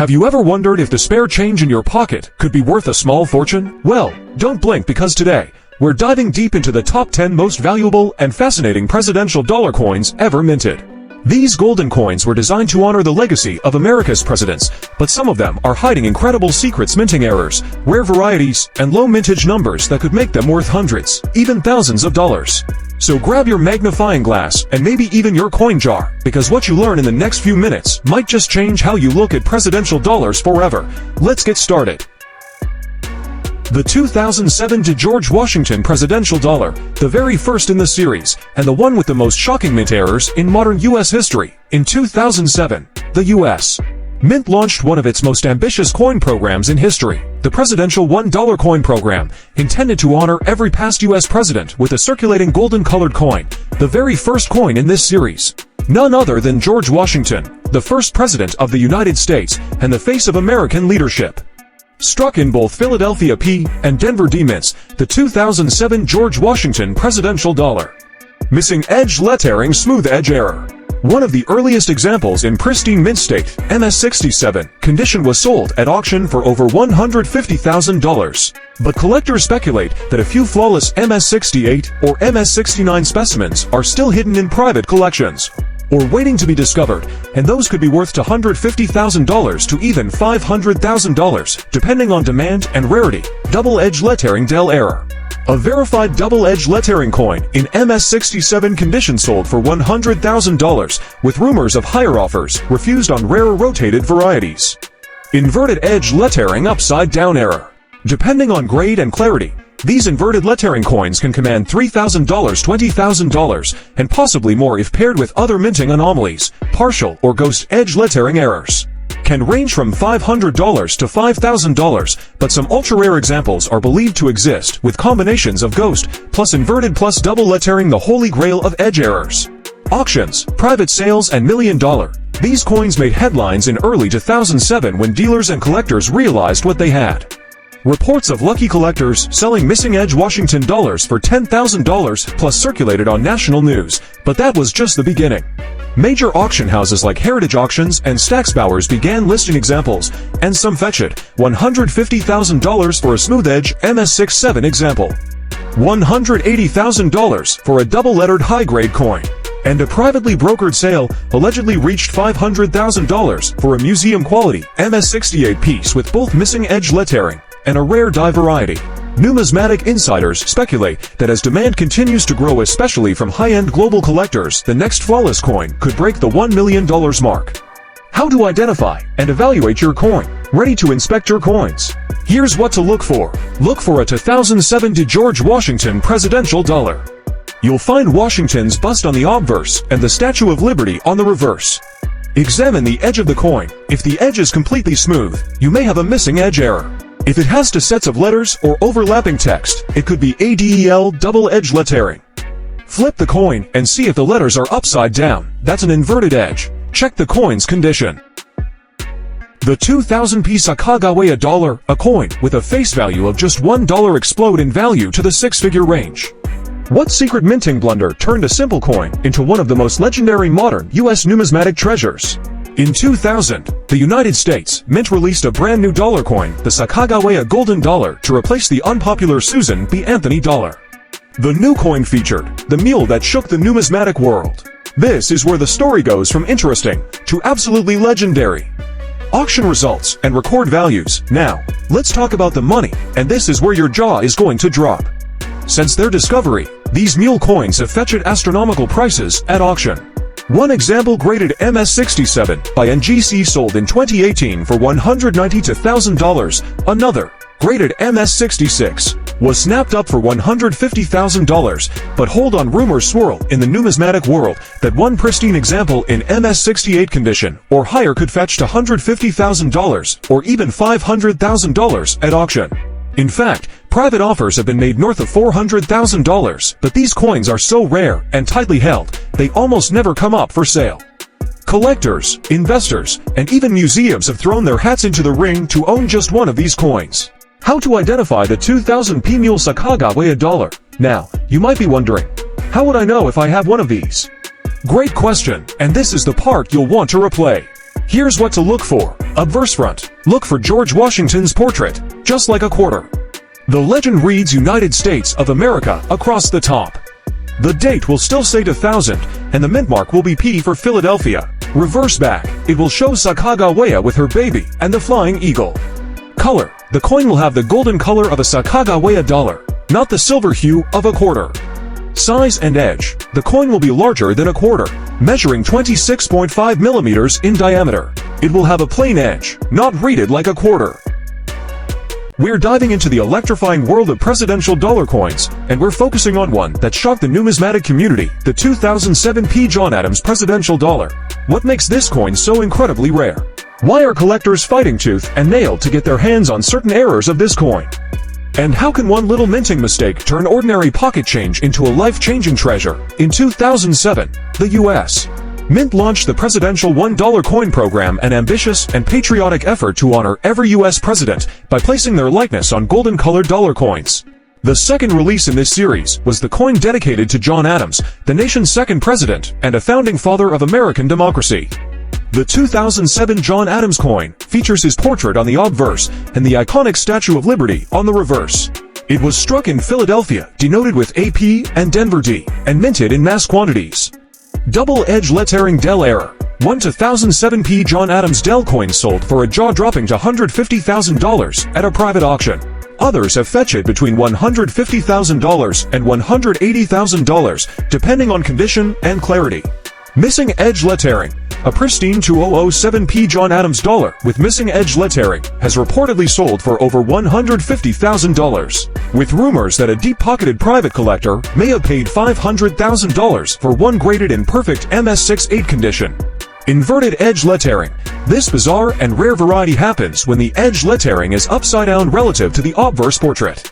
Have you ever wondered if the spare change in your pocket could be worth a small fortune? Well, don't blink, because today, we're diving deep into the top 10 most valuable and fascinating presidential dollar coins ever minted. These golden coins were designed to honor the legacy of America's presidents, but some of them are hiding incredible secrets, minting errors, rare varieties, and low mintage numbers that could make them worth hundreds, even thousands of dollars. So grab your magnifying glass and maybe even your coin jar, because what you learn in the next few minutes might just change how you look at presidential dollars forever. Let's get started. The 2007 George Washington presidential dollar, the very first in the series, and the one with the most shocking mint errors in modern U.S. history. In 2007, the U.S. Mint launched one of its most ambitious coin programs in history, the Presidential $1 Coin Program, intended to honor every past U.S. president with a circulating golden-colored coin, the very first coin in this series. None other than George Washington, the first president of the United States and the face of American leadership. Struck in both Philadelphia P and Denver D mints, the 2007 George Washington presidential dollar. Missing edge lettering, smooth edge error. One of the earliest examples in pristine mint state, MS67, condition was sold at auction for over $150,000. But collectors speculate that a few flawless MS68 or MS69 specimens are still hidden in private collections, or waiting to be discovered, and those could be worth $150,000 to even $500,000, depending on demand and rarity. Double-edge lettering del error. A verified double-edge lettering coin in MS67 condition sold for $100,000, with rumors of higher offers refused on rarer rotated varieties. Inverted edge lettering upside down error. Depending on grade and clarity, these inverted lettering coins can command $3,000, $20,000, and possibly more if paired with other minting anomalies. Partial or ghost edge lettering errors can range from $500 to $5,000, but some ultra-rare examples are believed to exist, with combinations of ghost plus inverted plus double lettering the holy grail of edge errors. Auctions, private sales, and $1 million. These coins made headlines in early 2007 when dealers and collectors realized what they had. Reports of lucky collectors selling missing edge Washington dollars for $10,000 plus circulated on national news, but that was just the beginning. Major auction houses like Heritage Auctions and Stack's Bowers began listing examples, and some fetched $150,000 for a smooth edge MS67 example, $180,000 for a double-lettered high-grade coin, and a privately brokered sale allegedly reached $500,000 for a museum-quality MS68 piece with both missing edge lettering and a rare die variety. Numismatic insiders speculate that as demand continues to grow, especially from high-end global collectors, the next flawless coin could break the $1 million mark. How to identify and evaluate your coin? Ready to inspect your coins? Here's what to look for. Look for a 2007 George Washington presidential dollar. You'll find Washington's bust on the obverse and the Statue of Liberty on the reverse. Examine the edge of the coin. If the edge is completely smooth, you may have a missing edge error. If it has two sets of letters or overlapping text, it could be ADEL double-edge lettering. Flip the coin and see if the letters are upside down. That's an inverted edge. Check the coin's condition. The 2000p Sakagawea dollar, a coin with a face value of just $1, explode in value to the six-figure range. What secret minting blunder turned a simple coin into one of the most legendary modern U.S. numismatic treasures? In 2000, the United States Mint released a brand new dollar coin, the Sakagawea Golden Dollar, to replace the unpopular Susan B. Anthony dollar. The new coin featured the mule that shook the numismatic world. This is where the story goes from interesting to absolutely legendary. Auction results and record values. Now, let's talk about the money, and this is where your jaw is going to drop. Since their discovery, these mule coins have fetched astronomical prices at auction. One example, graded MS67 by NGC, sold in 2018 for $190,000 to $1,000. Another, graded MS66, was snapped up for $150,000, but hold on, rumors swirl in the numismatic world that one pristine example in MS68 condition or higher could fetch $150,000 or even $500,000 at auction. In fact, private offers have been made north of $400,000, but these coins are so rare and tightly held, they almost never come up for sale. Collectors, investors, and even museums have thrown their hats into the ring to own just one of these coins. How to identify the 2000p mule Sakagawea dollar? Now, you might be wondering, how would I know if I have one of these? Great question, and this is the part you'll want to replay. Here's what to look for. Obverse front. Look for George Washington's portrait, just like a quarter. The legend reads United States of America across the top. The date will still say 2000, and the mint mark will be P for Philadelphia. Reverse back, it will show Sakagawea with her baby and the flying eagle. Color, the coin will have the golden color of a Sakagawea dollar, not the silver hue of a quarter. Size and edge, the coin will be larger than a quarter, measuring 26.5 millimeters in diameter. It will have a plain edge, not rated like a quarter. We're diving into the electrifying world of presidential dollar coins, and we're focusing on one that shocked the numismatic community, the 2007 P. John Adams presidential dollar. What makes this coin so incredibly rare? Why are collectors fighting tooth and nail to get their hands on certain errors of this coin? And how can one little minting mistake turn ordinary pocket change into a life-changing treasure? In 2007, the U.S. Mint launched the presidential $1 coin program, an ambitious and patriotic effort to honor every U.S. president by placing their likeness on golden-colored dollar coins. The second release in this series was the coin dedicated to John Adams, the nation's second president and a founding father of American democracy. The 2007 John Adams coin features his portrait on the obverse and the iconic Statue of Liberty on the reverse. It was struck in Philadelphia, denoted with AP and Denver D, and minted in mass quantities. Double-edged lettering Dell error. 1 2007 P. John Adams Dell coin sold for a jaw-dropping $150,000 at a private auction. Others have fetched it between $150,000 and $180,000, depending on condition and clarity. Missing edge lettering. A pristine 2007 P. John Adams dollar with missing edge lettering has reportedly sold for over $150,000, with rumors that a deep-pocketed private collector may have paid $500,000 for one graded in perfect MS68 condition. Inverted edge lettering. This bizarre and rare variety happens when the edge lettering is upside down relative to the obverse portrait.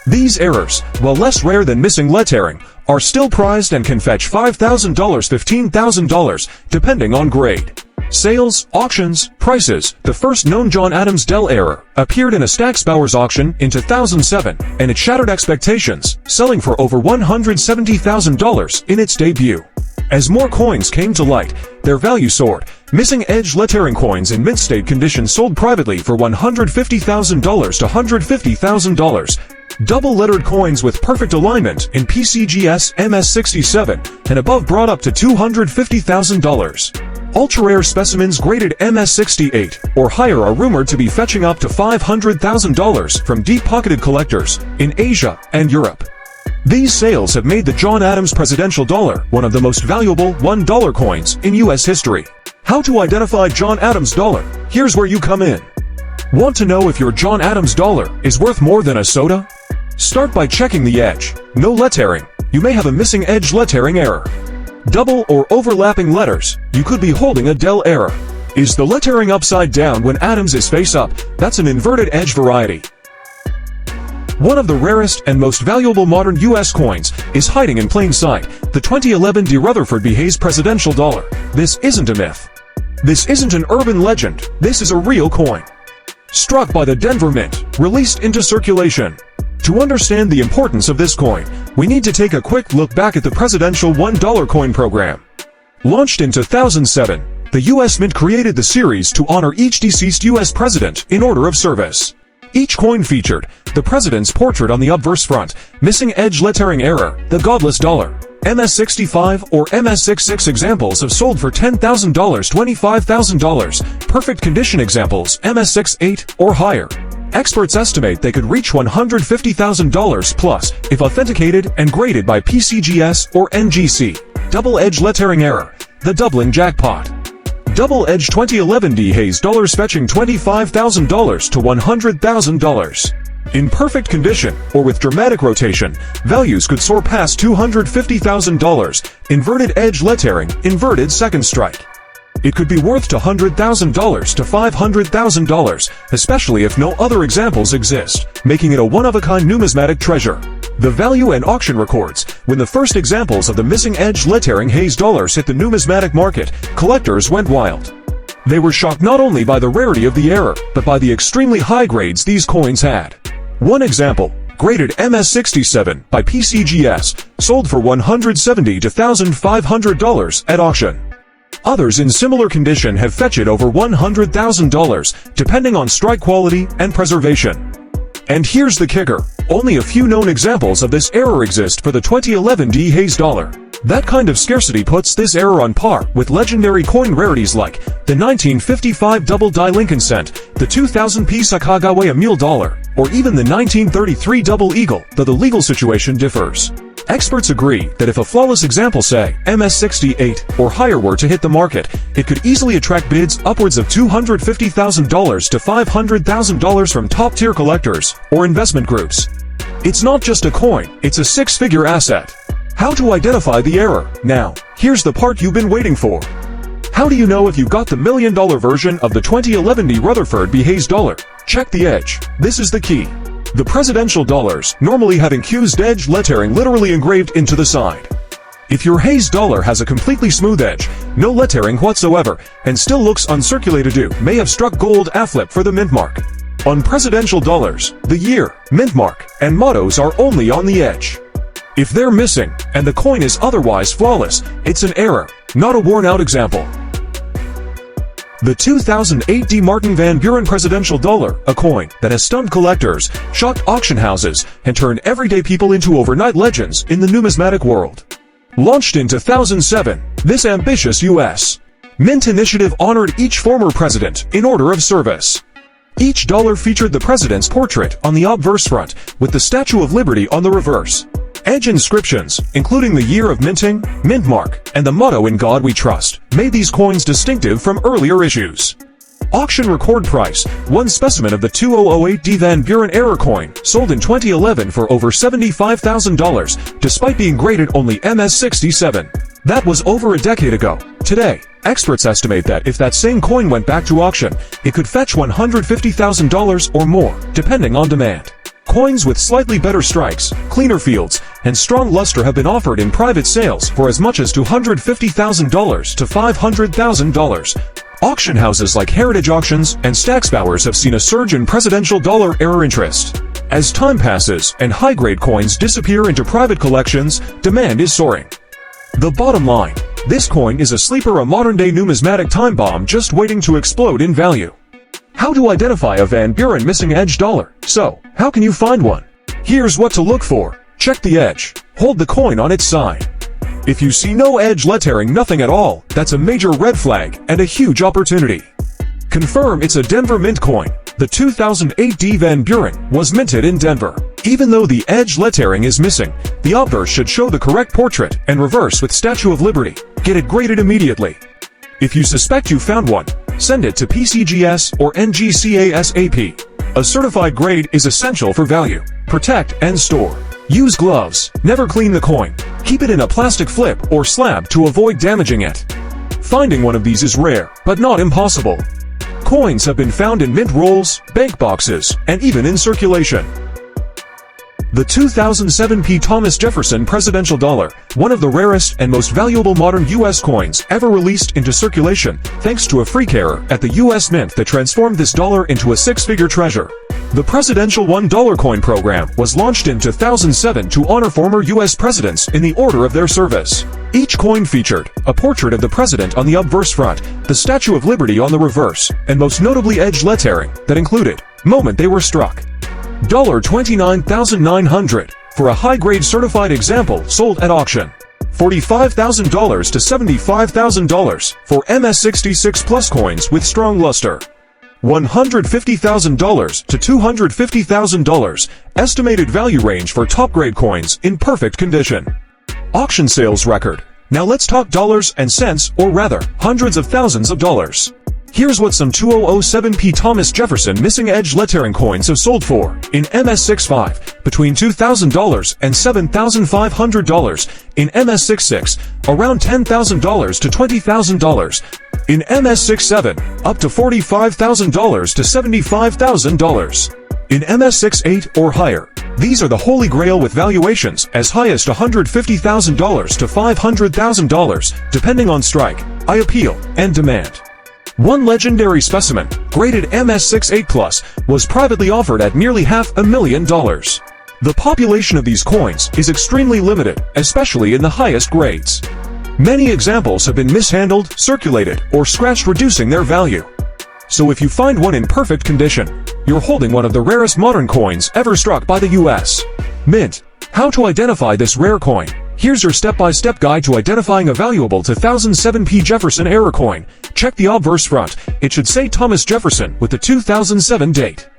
These errors, while less rare than missing lettering, are still prized and can fetch $5,000, $15,000, depending on grade. Sales, auctions, prices. The first known John Adams Dell error appeared in a Stack's Bowers auction in 2007, and it shattered expectations, selling for over $170,000 in its debut. As more coins came to light, their value soared. Missing edge lettering coins in mint state condition sold privately for $150,000 to $150,000. Double-lettered coins with perfect alignment in PCGS MS67 and above brought up to $250,000. Ultra-rare specimens graded MS68 or higher are rumored to be fetching up to $500,000 from deep-pocketed collectors in Asia and Europe. These sales have made the John Adams presidential dollar one of the most valuable $1 coins in U.S. history. How to identify John Adams dollar? Here's where you come in. Want to know if your John Adams dollar is worth more than a soda? Start by checking the edge. No lettering. You may have a missing edge lettering error. Double or overlapping letters. You could be holding a Dell error. Is the lettering upside down when Adams is face up? That's an inverted edge variety. One of the rarest and most valuable modern U.S. coins is hiding in plain sight, the 2011 Rutherford Behazes presidential dollar. This isn't a myth. This isn't an urban legend. This is a real coin. Struck by the Denver Mint, released into circulation. To understand the importance of this coin, we need to take a quick look back at the presidential $1 coin program. Launched in 2007, the U.S. Mint created the series to honor each deceased U.S. president in order of service. Each coin featured the president's portrait on the obverse front, missing edge lettering error, the godless dollar. MS65 or MS66 examples have sold for $10,000, $25,000. Perfect condition examples, MS68 or higher. Experts estimate they could reach $150,000 plus if authenticated and graded by PCGS or NGC. Double-edge lettering error, the doubling jackpot. Double-edged 2011 Behazes dollars fetching $25,000 to $100,000. In perfect condition, or with dramatic rotation, values could soar past $250,000. Inverted edge lettering, inverted second strike. It could be worth $100,000 to $500,000, especially if no other examples exist, making it a one-of-a-kind numismatic treasure. The value and auction records. When the first examples of the missing edge lettering Hayes dollars hit the numismatic market, collectors went wild. They were shocked not only by the rarity of the error, but by the extremely high grades these coins had. One example, graded MS67 by PCGS, sold for $170,000 to $1,500 at auction. Others in similar condition have fetched over $100,000, depending on strike quality and preservation. And here's the kicker. Only a few known examples of this error exist for the 2011 Behazes dollar. That kind of scarcity puts this error on par with legendary coin rarities like the 1955 double die Lincoln cent, the 2000p Sakagawea mule dollar, or even the 1933 double eagle, though the legal situation differs. Experts agree that if a flawless example, say MS-68 or higher, were to hit the market, it could easily attract bids upwards of $250,000 to $500,000 from top-tier collectors or investment groups. It's not just a coin, it's a six-figure asset. How to identify the error? Now, here's the part you've been waiting for. How do you know if you've got the $1 million version of the 2011 Rutherford Behazes dollar? Check the edge. This is the key. The presidential dollars normally have incused edge lettering literally engraved into the side. If your Hayes dollar has a completely smooth edge, no lettering whatsoever, and still looks uncirculated, you may have struck gold A-flip for the mint mark. On presidential dollars, the year, mint mark, and mottos are only on the edge. If they're missing, and the coin is otherwise flawless, it's an error, not a worn-out example. The 2008 D. Martin Van Buren presidential dollar, a coin that has stunned collectors, shocked auction houses, and turned everyday people into overnight legends in the numismatic world. Launched in 2007, this ambitious U.S. Mint initiative honored each former president in order of service. Each dollar featured the president's portrait on the obverse front, with the Statue of Liberty on the reverse. Edge inscriptions, including the year of minting, mint mark, and the motto "In God We Trust," made these coins distinctive from earlier issues. Auction record price: one specimen of the 2008 D. Van Buren error coin sold in 2011 for over $75,000, despite being graded only MS-67. That was over a decade ago. Today, experts estimate that if that same coin went back to auction, it could fetch $150,000 or more, depending on demand. Coins with slightly better strikes, cleaner fields, and strong luster have been offered in private sales for as much as $250,000 to $500,000. Auction houses like Heritage Auctions and Stacksbowers have seen a surge in presidential dollar error interest. As time passes and high-grade coins disappear into private collections, demand is soaring. The bottom line: this coin is a sleeper, a modern-day numismatic time bomb just waiting to explode in value. How to identify a Van Buren missing edge dollar? So, how can you find one? Here's what to look for. Check the edge. Hold the coin on its side. If you see no edge lettering, nothing at all, that's a major red flag and a huge opportunity. Confirm it's a Denver mint coin. The 2008 D. Van Buren was minted in Denver. Even though the edge lettering is missing, the obverse should show the correct portrait and reverse with Statue of Liberty. Get it graded immediately. If you suspect you found one, send it to PCGS or NGCASAP. A certified grade is essential for value. Protect and store. Use gloves. Never clean the coin. Keep it in a plastic flip or slab to avoid damaging it. Finding one of these is rare, but not impossible. Coins have been found in mint rolls, bank boxes, and even in circulation. The 2007 P. Thomas Jefferson presidential dollar, one of the rarest and most valuable modern U.S. coins ever released into circulation, thanks to a freak error at the U.S. Mint that transformed this dollar into a six-figure treasure. The presidential $1 coin program was launched in 2007 to honor former U.S. presidents in the order of their service. Each coin featured a portrait of the president on the obverse front, the Statue of Liberty on the reverse, and most notably edge lettering that included moment they were struck. $29,900 for a high-grade certified example sold at auction. $45,000 to $75,000 for MS-66 plus coins with strong luster. $150,000 to $250,000 estimated value range for top-grade coins in perfect condition. Auction sales record. Now let's talk dollars and cents, or rather, hundreds of thousands of dollars. Here's what some 2007 P. Thomas Jefferson missing edge lettering coins have sold for. In MS-65, between $2,000 and $7,500. In MS-66, around $10,000 to $20,000. In MS-67, up to $45,000 to $75,000. In MS-68 or higher. These are the holy grail with valuations as high as $150,000 to $500,000, depending on strike, eye appeal, and demand. One legendary specimen, graded MS-68 Plus, was privately offered at nearly $500,000. The population of these coins is extremely limited, especially in the highest grades. Many examples have been mishandled, circulated, or scratched, reducing their value. So if you find one in perfect condition, you're holding one of the rarest modern coins ever struck by the US Mint. How to identify this rare coin? Here's your step-by-step guide to identifying a valuable 2007 Jefferson era coin. Check the obverse front. It should say Thomas Jefferson with the 2007 date.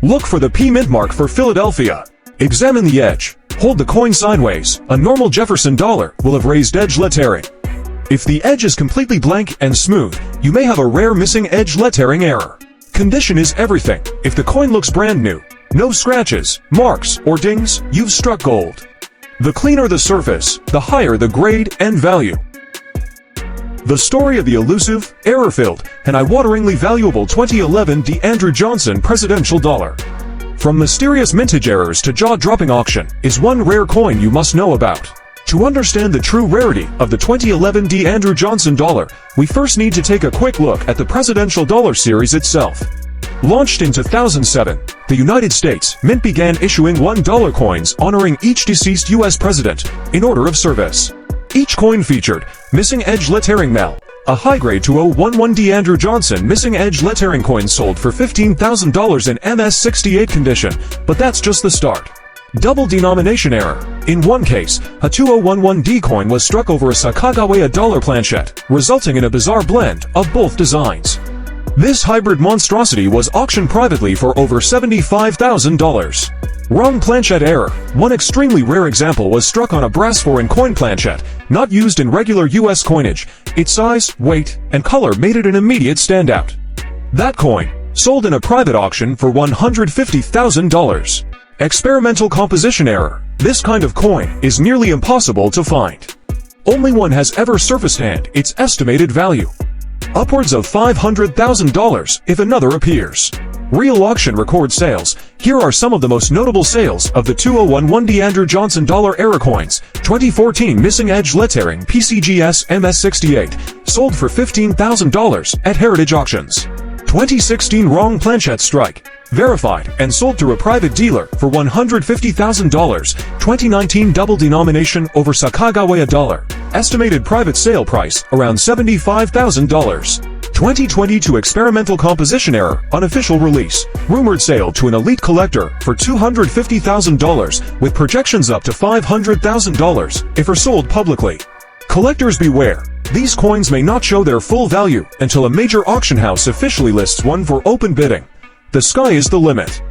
Look for the P mint mark for Philadelphia. Examine the edge. Hold the coin sideways. A normal Jefferson dollar will have raised edge lettering. If the edge is completely blank and smooth, you may have a rare missing edge lettering error. Condition is everything. If the coin looks brand new, no scratches, marks, or dings, you've struck gold. The cleaner the surface, the higher the grade and value. The story of the elusive, error-filled, and eye-wateringly valuable 2011 Andrew Johnson presidential dollar. From mysterious mintage errors to jaw-dropping auction, is one rare coin you must know about. To understand the true rarity of the 2011 Andrew Johnson dollar, we first need to take a quick look at the presidential dollar series itself. Launched in 2007, the United States Mint began issuing $1 coins honoring each deceased U.S. president in order of service. Each coin featured missing edge lettering Mel, a high-grade 2011 Andrew Johnson missing edge lettering coin sold for $15,000 in MS-68 condition, but that's just the start. Double denomination error. In one case, a 2011 coin was struck over a Sakagawea dollar planchette, resulting in a bizarre blend of both designs. This hybrid monstrosity was auctioned privately for over $75,000. Wrong planchette error. One extremely rare example was struck on a brass foreign coin planchette, not used in regular US coinage. Its size, weight, and color made it an immediate standout. That coin sold in a private auction for $150,000. Experimental composition error. This kind of coin is nearly impossible to find. Only one has ever surfaced and its estimated value. Upwards of $500,000 if another appears. Real auction record sales. Here are some of the most notable sales of the 2011 Andrew Johnson dollar era coins. 2014 missing edge lettering PCGS MS-68, sold for $15,000 at Heritage Auctions. 2016 wrong planchette strike, verified and sold through a private dealer for $150,000. 2019 double denomination over Sakagawea dollar, estimated private sale price around $75,000. 2022 experimental composition error, unofficial release, rumored sale to an elite collector for $250,000 with projections up to $500,000 if are sold publicly. Collectors beware. These coins may not show their full value until a major auction house officially lists one for open bidding. The sky is the limit.